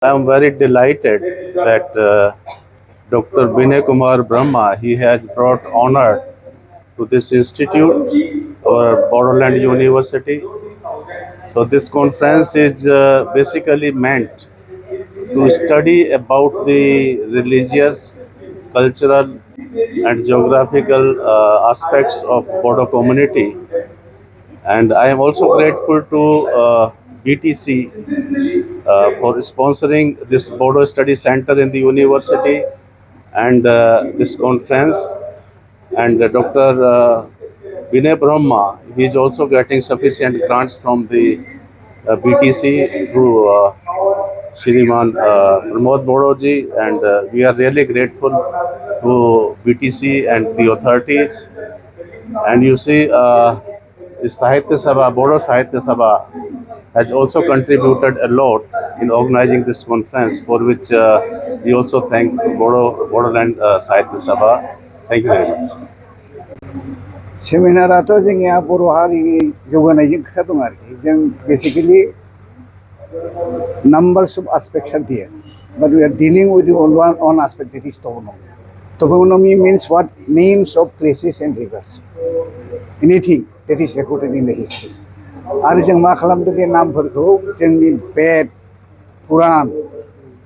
I am very delighted that Dr. Binay Kumar Brahma, he has brought honor to this institute, our Bodoland University. So this conference is basically meant to study about the religious, cultural, and geographical aspects of Bodo community. And I am also grateful to BTC for sponsoring this Bodo Study Center in the university and this conference. And Dr. Vinay Brahma, he is also getting sufficient grants from the BTC through Shriman Pramod Bodoji, and we are really grateful to BTC and the authorities. And you see, the Sahitya Sabha, Bodo Sahitya Sabha, has also contributed a lot in organizing this conference, for which we also thank Bodoland Sahitya Sabha. Thank you very much. सेमिनाराथ' जोंनिया बर' हारिनि जौगानायजों खोथा दं आरोखि जों basically numbers of aspects are there, but we are dealing with the one aspect, that is toponomy. Toponomy means what? Names of places and rivers. Anything that is recorded in the history. आरो जों मा खालामदों बे नामफोरखौ जोंनि बेद पुराण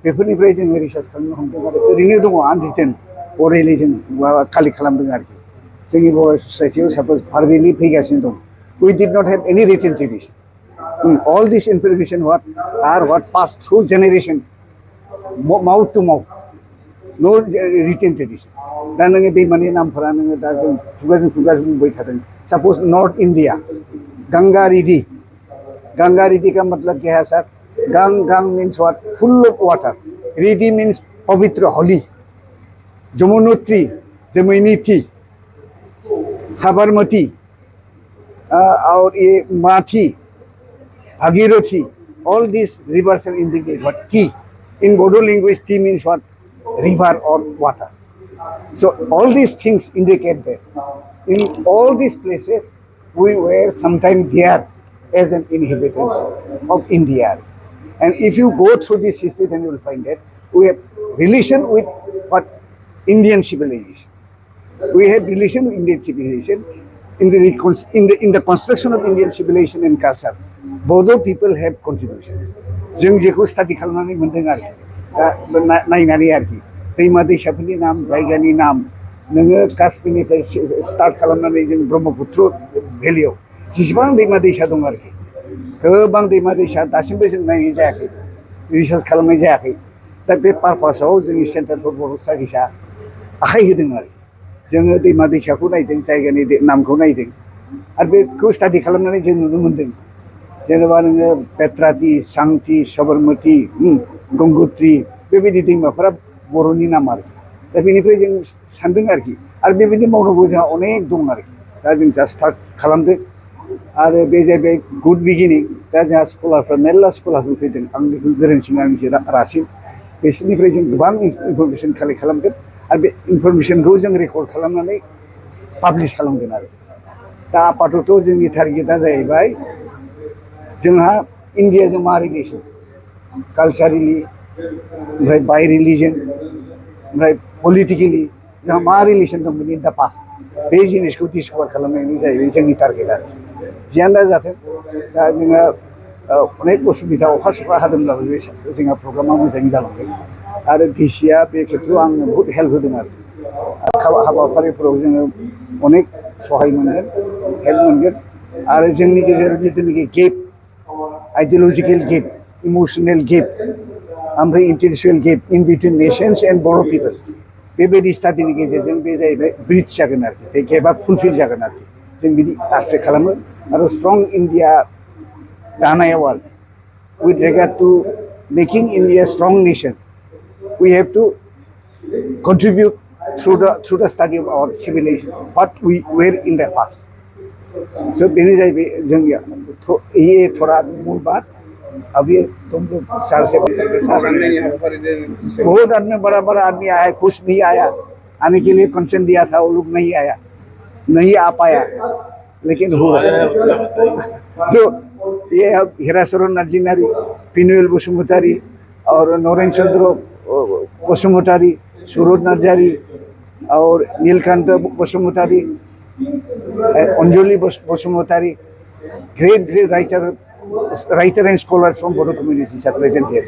बेफोरनिफ्राय जोङो research खालामनो हमदों आरो ओरैनो दङ आनरिटेन अरेलि जों माबा कालेक्ट खालामदों आरोखि जोंनि बर' ससाइटियाव साप'ज भार्बेलि फैगासिनो दं. We did not have any written tradition. All this information what passed through generation, mouth to mouth, no written tradition. दा नोङो दैमानि नामफोरा नोङो दा जों खुगाजों बुंबाय थादों. Suppose North India, Ganga Riddhi. Ganga Riddhi का मतलब क्या है sir? Gang means what? Full of water. Riddhi means पवित्र, holy. Jamunotri, Jamuniti, Sabarmati, और ये माठी, Bhagirathi, all these rivers are indicate what? Tea. In Bodo language, tea means what? River or water. So all these things indicate that in all these places we were sometime there as an inhabitants of India. And if you go through this history, then you will find that we have relation with what? Indian civilization. We have relation with Indian civilization in the construction of Indian civilization and culture. Bodo people have contribution. जों जेखौ study खालामनानै मोनदों आरोखि दा नायनानै आरोखि दैमा दैसाफोरनि नाम जायगानि नाम नोङो काश्मीरनिफ्राय स्टार्ट खालामनानै जों ब्रह्मपुत्र भेलियाव जेसेबां दैमा दैसा दं आरोखि गोबां दैमा दैसा दासिमबो जों नायनाय जायाखै रिसार्च खालामनाय जायाखै दा बे पारपासाव जोंनि सेन्टार फर बर' स्टाडिसा आखाइ होदों आरोखि जोङो दैमा दैसाखौ नायदों जायगानि नामखौ नायदों आरो बेखौ स्टाडि खालामनानै जों नुनो मोनदों जेनेबा नोङो बेत्राति सांति सबरमति गंगोत्री बेबायदि दैमाफोरा बर'नि नाम आरोखि दा बेनिफ्राय जों सानदों आरोखि आरो बेबायदि मावनांगौ जोंहा अनेक दं आरोखि दा जों जा स्टार्ट खालामदों आरो बे जाहैबाय गुड बिगिनिं दा जोंहा स्कलारफ्रा मेरला स्कलारफोर फैदों आं बेखौ गोरोन्थि आंनिसो रासिन बिसोरनिफ्राय जों गोबां इनफरमेसन कालेक्ट खालामगोन आरो बे इनफरमेसनखौ जों रेकर्ड खालामनानै पाब्लिश खालामगोन आरो दा आपातत' जोंनि टारगेटआ जाहैबाय जोंहा इन्डियाजों मा रिलेसन कालचारेलि ओमफ्राय बाय रिलिजन ओमफ्राय पलिटिकेलि जोंहा मा रिलेसन दंमोन इन दा पास्ट बे जिनिसखौ डिसकभार खालामनायनि जाहैबाय जोंनि टारगेट आरो जियानो जाथों दा जोङो अनेक उसुबिदा अखा सखा हादोंब्लाबो बे जोंहा प्रग्रामा मोजाङै जालांदों आरो डिसिआ बे खेत्रआव आंनो बहुद हेल्प होदों आरो हाबाफारिफोराव जोङो अनेक सहाय मोनगोन हेल्प मोनगोन आरो जोंनि गेजेराव जिथुनाखि गेप आइडिय'लजिकेल गेप इमोसनेल गेप ओमफ्राय इन्टेलेक्सुवेल गेप इन बिटुइन नेशन्स एन्ड बर' पिपल बेबायदि स्टाडिनि गेजेरजों बे जाहैबाय ब्रिज जागोन आरोखि बे गेपआ फुलफिल जागोन आरोखि जों बिदि आसा खालामो आरो स्ट्रं इन्डिया दानायाव आरोखि with regard to making India a strong nation, we have to contribute through the study of our civilization, what we were in the past. So बेनि जाहैबाय जोंनिया ये थोड़ा मूल बात अब ये तुम लोग सर से बहुत आदमी बड़ा बड़ा आदमी आया कुछ नहीं आया आने के लिए कंसेंट दिया था वो लोग नहीं आया नहीं आ पाया लेकिन हो रहा जो ये अब हिरासरन नार्जिनारी पिनुएल बसुमतारी और नरेन चंद्र बसुमतारी, सुरत नार्जारी और Nilkanth Basumatary, Anjali Basumatary, great writer and scholars from Bodo communities are present here.